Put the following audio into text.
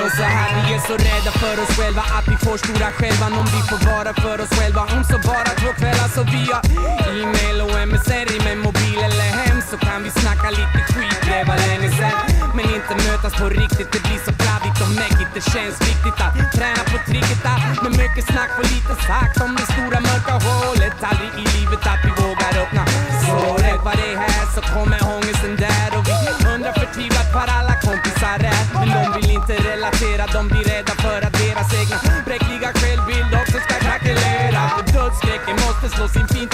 och så här, vi är så rädda för oss själva att vi får stora själva. Om vi får vara för oss själva, om så bara 2 kvällar. Så vi har e-mail och MSR med mobil eller hem, så kan vi snacka lite skit, det var länge sen. Men inte mötas på riktigt, det blir så kladdigt och mäckigt. Det känns viktigt att träna på tricket där, med mycket snack och lite sagt om det stora mörka hålet. Aldrig i livet att vi vågar öppna såret. Var det här så kommer ångesten där, och vi undrar förtvivlat var alla kompisar är. Men de vill inte relatera, de blir rädda för att deras egna bräckliga självbild också ska krackelera. För dödsskräcken måste slå sin fint